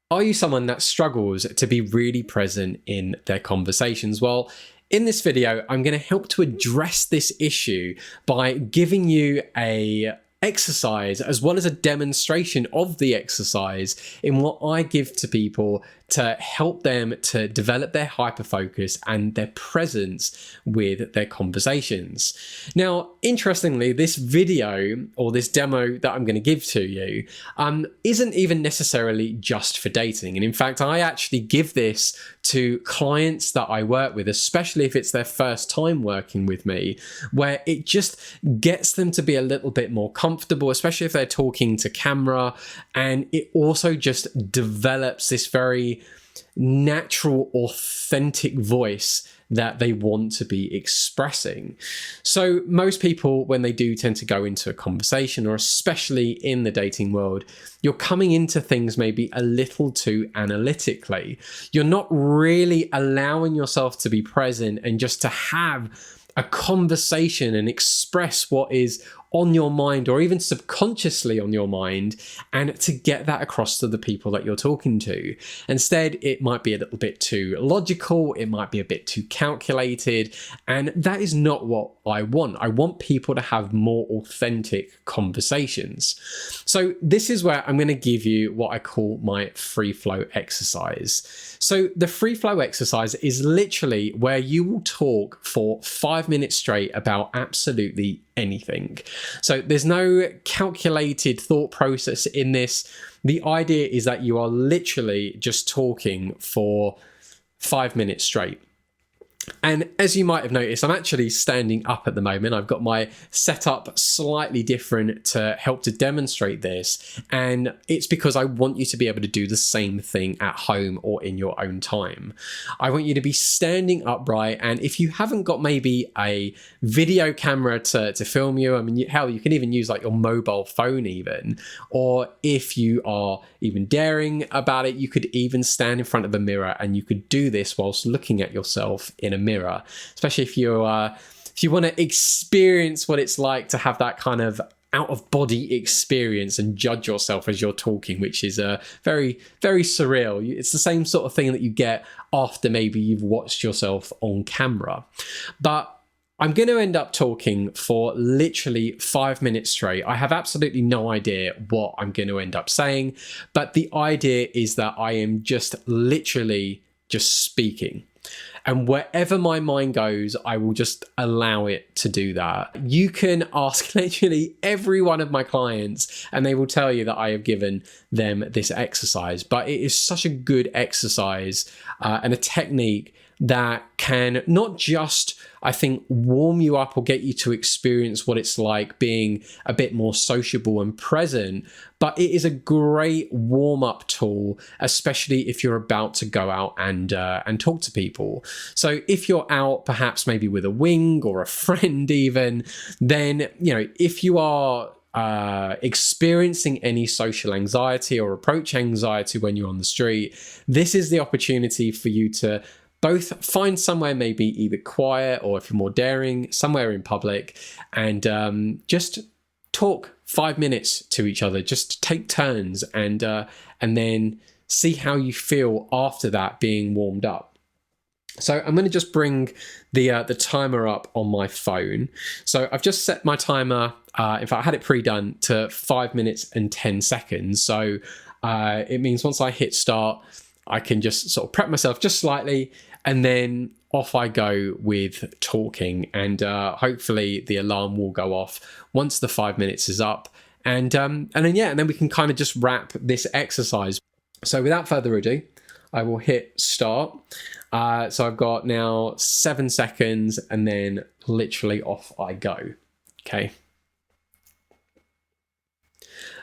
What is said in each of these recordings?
Are you someone that struggles to be really present in their conversations? Well, in this video, I'm going to help to address this issue by giving you a exercise as well as a demonstration of the exercise in what I give to people to help them to develop their hyperfocus and their presence with their conversations. Now, interestingly, this video or this demo that I'm going to give to you isn't even necessarily just for dating. And in fact, I actually give this to clients that I work with, especially if it's their first time working with me, where it just gets them to be a little bit more comfortable, especially if they're talking to camera. And it also just develops this very natural, authentic voice that they want to be expressing. So most people, when they do tend to go into a conversation, or especially in the dating world, you're coming into things maybe a little too analytically. You're not really allowing yourself to be present and just to have a conversation and express what is on your mind, or even subconsciously on your mind, and to get that across to the people that you're talking to. Instead, it might be a little bit too logical, it might be a bit too calculated, and that is not what I want. I want people to have more authentic conversations. So this is where I'm going to give you what I call my free flow exercise. So the free flow exercise is literally where you will talk for 5 minutes straight about absolutely anything. So there's no calculated thought process in this. The idea is that you are literally just talking for 5 minutes straight. And as you might have noticed, I'm actually standing up at the moment. I've got my setup slightly different to help to demonstrate this. And it's because I want you to be able to do the same thing at home or in your own time. I want you to be standing upright. And if you haven't got maybe a video camera to film you, I mean, hell, you can even use like your mobile phone even. Or if you are even daring about it, you could even stand in front of a mirror and you could do this whilst looking at yourself in a mirror, especially if you want to experience what it's like to have that kind of out of body experience and judge yourself as you're talking, which is very, very surreal. It's the same sort of thing that you get after maybe you've watched yourself on camera. But I'm going to end up talking for literally 5 minutes straight. I have absolutely no idea what I'm going to end up saying, but the idea is that I am just literally just speaking. And wherever my mind goes, I will just allow it to do that. You can ask literally every one of my clients and they will tell you that I have given them this exercise. But it is such a good exercise and a technique that can not just, I think, warm you up or get you to experience what it's like being a bit more sociable and present, but it is a great warm-up tool, especially if you're about to go out and talk to people. So if you're out perhaps maybe with a wing or a friend even, then, you know, if you are experiencing any social anxiety or approach anxiety when you're on the street, this is the opportunity for you to both find somewhere maybe either quiet, or if you're more daring, somewhere in public, and just talk 5 minutes to each other. Just take turns and then see how you feel after that being warmed up. So I'm going to just bring the timer up on my phone. So I've just set my timer, in fact I had it pre-done, to 5 minutes and 10 seconds. So it means once I hit start, I can just sort of prep myself just slightly, and then off I go with talking, and hopefully the alarm will go off once the 5 minutes is up, and then we can kind of just wrap this exercise. So without further ado, I will hit start. So I've got now 7 seconds, and then literally off I go.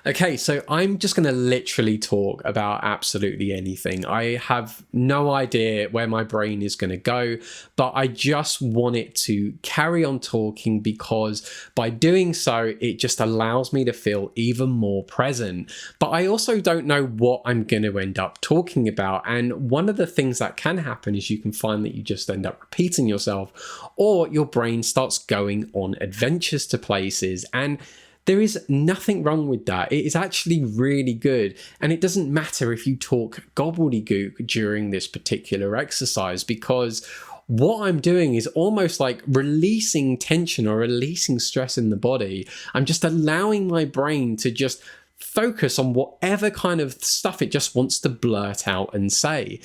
Okay, so I'm just going to literally talk about absolutely anything. I have no idea where my brain is going to go, but I just want it to carry on talking, because by doing so, it just allows me to feel even more present. But I also don't know what I'm going to end up talking about. And one of the things that can happen is you can find that you just end up repeating yourself, or your brain starts going on adventures to places. And there is nothing wrong with that. It is actually really good. And it doesn't matter if you talk gobbledygook during this particular exercise, because what I'm doing is almost like releasing tension or releasing stress in the body. I'm just allowing my brain to just focus on whatever kind of stuff it just wants to blurt out and say.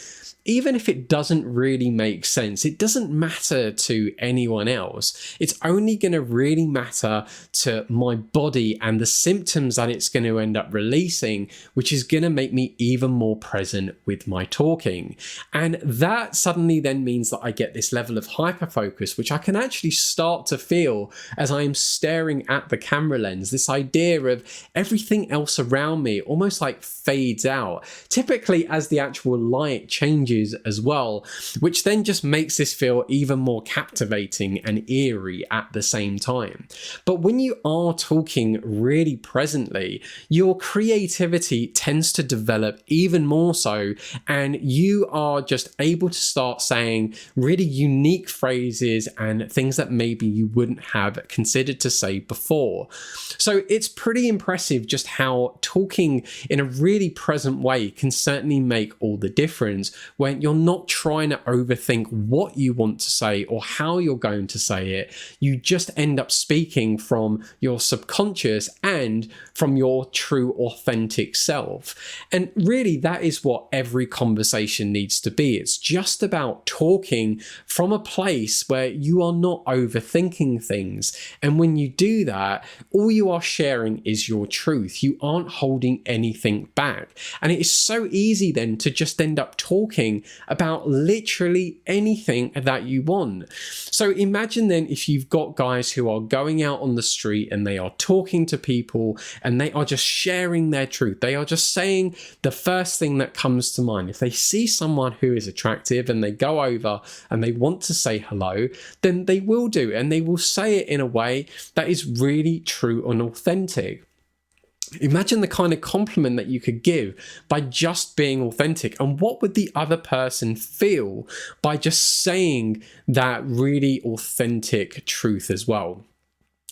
Even if it doesn't really make sense, it doesn't matter to anyone else. It's only going to really matter to my body and the symptoms that it's going to end up releasing, which is going to make me even more present with my talking. And that suddenly then means that I get this level of hyperfocus, which I can actually start to feel as I am staring at the camera lens. This idea of everything else around me almost like fades out, typically as the actual light changes as well, which then just makes this feel even more captivating and eerie at the same time. But when you are talking really presently, your creativity tends to develop even more so, and you are just able to start saying really unique phrases and things that maybe you wouldn't have considered to say before. So it's pretty impressive just how talking in a really present way can certainly make all the difference when you're not trying to overthink what you want to say or how you're going to say it. You just end up speaking from your subconscious and from your true authentic self. And really, that is what every conversation needs to be. It's just about talking from a place where you are not overthinking things. And when you do that, all you are sharing is your truth. You aren't holding anything back. And it is so easy then to just end up talking about literally anything that you want. So imagine then if you've got guys who are going out on the street and they are talking to people and they are just sharing their truth. They are just saying the first thing that comes to mind. If they see someone who is attractive and they go over and they want to say hello, then they will do, and they will say it in a way that is really true and authentic. Imagine the kind of compliment that you could give by just being authentic, and what would the other person feel by just saying that really authentic truth as well.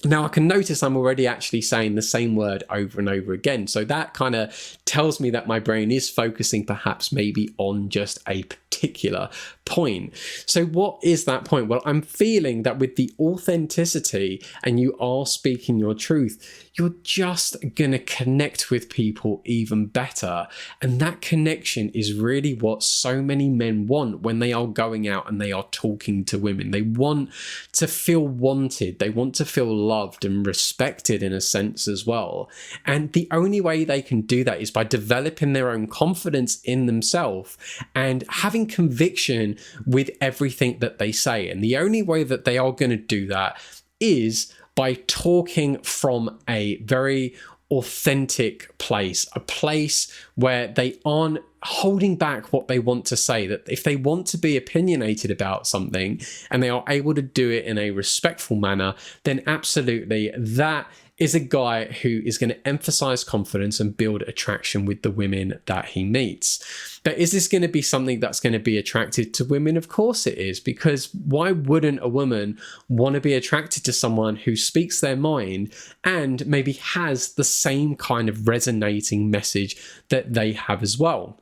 Now I can notice I'm already actually saying the same word over and over again. So that kind of tells me that my brain is focusing perhaps maybe on just a particular point. So what is that point? Well, I'm feeling that with the authenticity and you are speaking your truth, you're just going to connect with people even better. And that connection is really what so many men want when they are going out and they are talking to women. They want to feel wanted. They want to feel loved and respected in a sense as well. And the only way they can do that is by developing their own confidence in themselves and having conviction with everything that they say. And the only way that they are going to do that is by talking from a very authentic place, a place where they aren't holding back what they want to say. That if they want to be opinionated about something and they are able to do it in a respectful manner, then absolutely that is a guy who is going to emphasize confidence and build attraction with the women that he meets. But is this going to be something that's going to be attracted to women? Of course it is, because why wouldn't a woman want to be attracted to someone who speaks their mind and maybe has the same kind of resonating message that they have as well?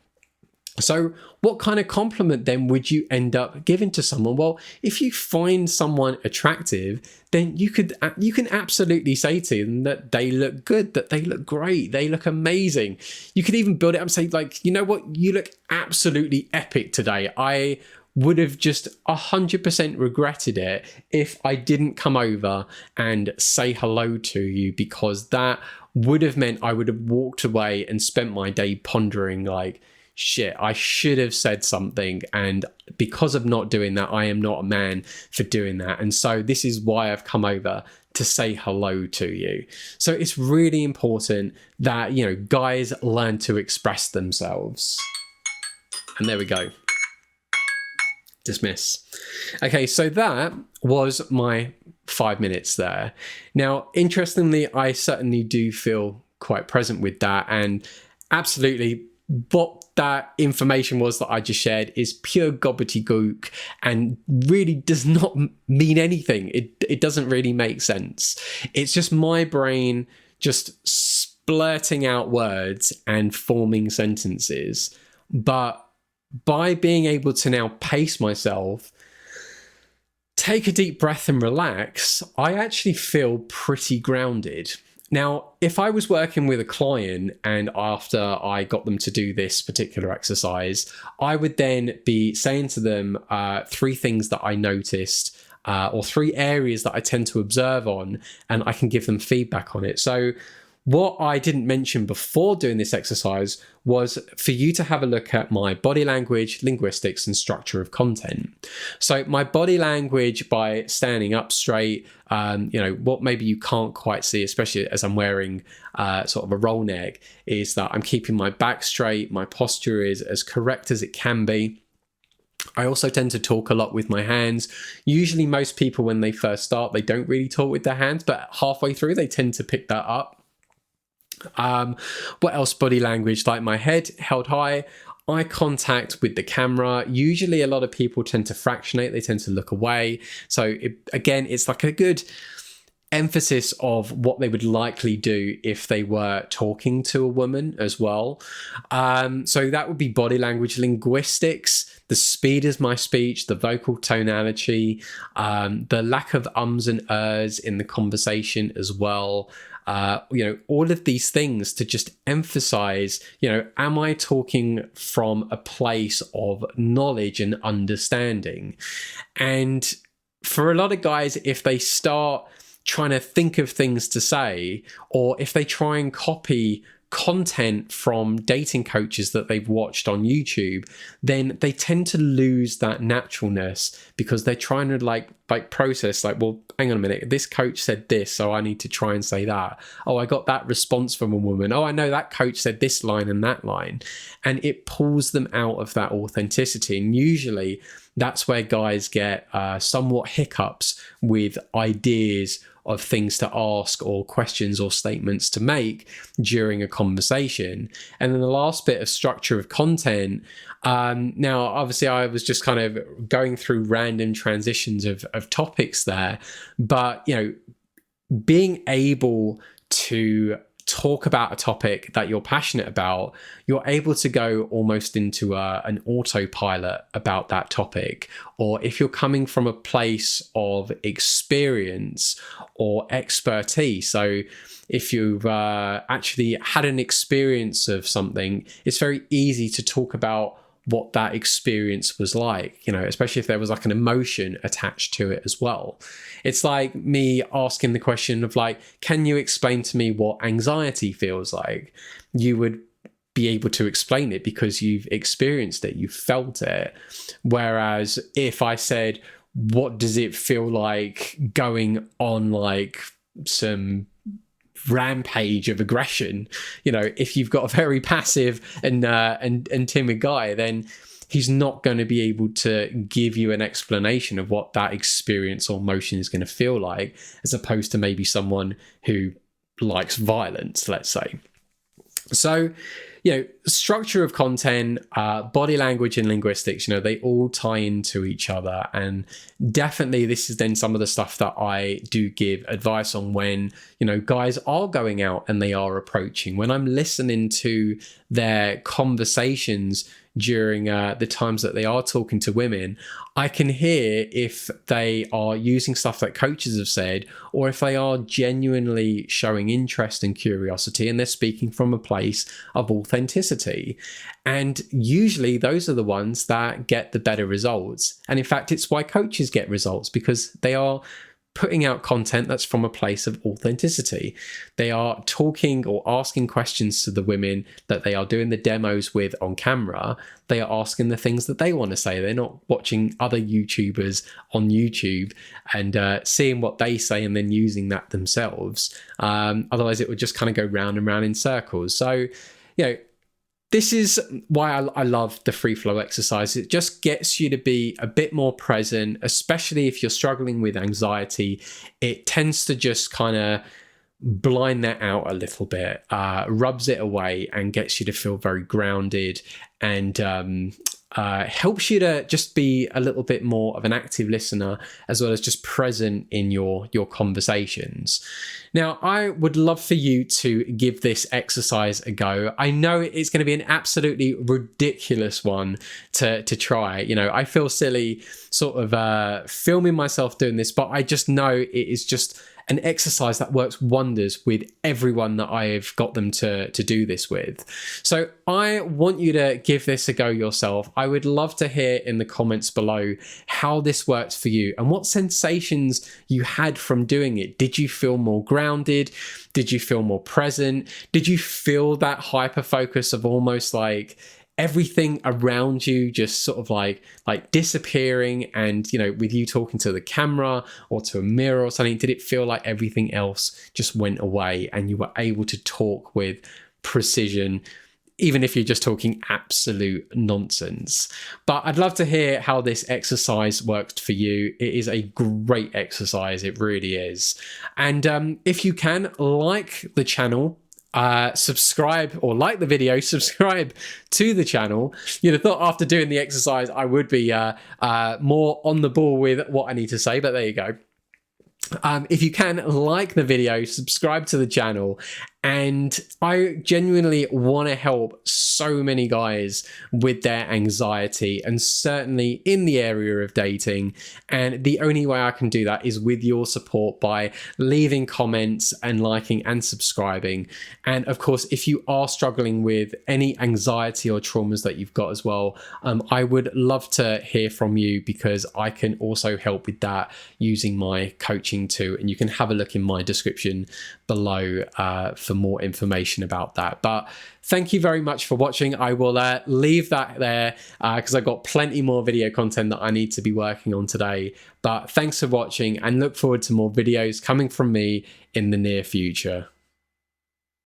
So what kind of compliment then would you end up giving to someone? Well, if you find someone attractive, then you can absolutely say to them that they look good, that they look great, they look amazing. You could even build it up and say, like, you know what, you look absolutely epic today. I would have just 100% regretted it if I didn't come over and say hello to you, because that would have meant I would have walked away and spent my day pondering like, shit, I should have said something, and because of not doing that, I am not a man for doing that. And so this is why I've come over to say hello to you. So it's really important that, you know, guys learn to express themselves. And there we go. Dismiss. Okay, so that was my 5 minutes there. Now, interestingly, I certainly do feel quite present with that, and absolutely what that information was that I just shared is pure gobbledygook and really does not mean anything. It doesn't really make sense. It's just my brain just splurting out words and forming sentences. But by being able to now pace myself, take a deep breath and relax, I actually feel pretty grounded. Now, if I was working with a client and after I got them to do this particular exercise, I would then be saying to them 3 things that I noticed or 3 areas that I tend to observe on, and I can give them feedback on it. So what I didn't mention before doing this exercise was for you to have a look at my body language, linguistics, and structure of content. So my body language, by standing up straight, what maybe you can't quite see, especially as I'm wearing sort of a roll neck, is that I'm keeping my back straight. My posture is as correct as it can be. I also tend to talk a lot with my hands. Usually most people, when they first start, they don't really talk with their hands, but halfway through, they tend to pick that up. What else? Body language, like my head held high, eye contact with the camera. Usually a lot of people tend to fractionate, they tend to look away. So it's like a good emphasis of what they would likely do if they were talking to a woman as well. So that would be body language. Linguistics, the speed of my speech, the vocal tonality, the lack of ums and ers in the conversation as well. All of these things to just emphasize, am I talking from a place of knowledge and understanding? And for a lot of guys, if they start trying to think of things to say, or if they try and copy content from dating coaches that they've watched on YouTube, then they tend to lose that naturalness because they're trying to like process, like, well, hang on a minute, this coach said this, so I need to try and say that. Oh, I got that response from a woman. Oh, I know that coach said this line and that line. And it pulls them out of that authenticity. And usually that's where guys get somewhat hiccups with ideas of things to ask or questions or statements to make during a conversation. And then the last bit of structure of content. Now, obviously, I was just kind of going through random transitions of topics there, but, being able to talk about a topic that you're passionate about, you're able to go almost into an autopilot about that topic. Or if you're coming from a place of experience or expertise, so if you've actually had an experience of something, it's very easy to talk about what that experience was like, especially if there was like an emotion attached to it as well. It's like me asking the question of like, can you explain to me what anxiety feels like? You would be able to explain it because you've experienced it, you've felt it. Whereas if I said, what does it feel like going on like some rampage of aggression, if you've got a very passive and timid guy, then he's not going to be able to give you an explanation of what that experience or emotion is going to feel like, as opposed to maybe someone who likes violence, let's say. So, structure of content, body language and linguistics, they all tie into each other. And definitely this is then some of the stuff that I do give advice on when, guys are going out and they are approaching. When I'm listening to their conversations during the times that they are talking to women, I can hear if they are using stuff that coaches have said, or if they are genuinely showing interest and curiosity and they're speaking from a place of authenticity. And usually those are the ones that get the better results. And in fact, it's why coaches get results, because they are putting out content that's from a place of authenticity. They are talking or asking questions to the women that they are doing the demos with on camera. They are asking the things that they want to say. They're not watching other YouTubers on YouTube and seeing what they say and then using that themselves. Otherwise, it would just kind of go round and round in circles. So, this is why I love the free flow exercise. It just gets you to be a bit more present, especially if you're struggling with anxiety. It tends to just kind of blind that out a little bit, rubs it away and gets you to feel very grounded and helps you to just be a little bit more of an active listener, as well as just present in your conversations. Now, I would love for you to give this exercise a go. I know it's going to be an absolutely ridiculous one to try. You know, I feel silly sort of filming myself doing this, but I just know it is just an exercise that works wonders with everyone that I've got them to do this with. So I want you to give this a go yourself. I would love to hear in the comments below how this worked for you and what sensations you had from doing it. Did you feel more grounded? Did you feel more present? Did you feel that hyper focus of almost like everything around you just sort of like disappearing, and you know, with you talking to the camera or to a mirror or something, did it feel like everything else just went away and you were able to talk with precision, even if you're just talking absolute nonsense? But I'd love to hear how this exercise worked for you. It is a great exercise, it really is. And if you can, like the channel, subscribe, or like the video, subscribe to the channel. You'd have thought after doing the exercise I would be more on the ball with what I need to say, but there you go. If you can, like the video, subscribe to the channel, and I genuinely want to help so many guys with their anxiety, and certainly in the area of dating. And the only way I can do that is with your support by leaving comments and liking and subscribing. And of course, if you are struggling with any anxiety or traumas that you've got as well, I would love to hear from you, because I can also help with that using my coaching too. And you can have a look in my description below for more information about that. But thank you very much for watching. I will leave that there because I've got plenty more video content that I need to be working on today. But thanks for watching, and look forward to more videos coming from me in the near future.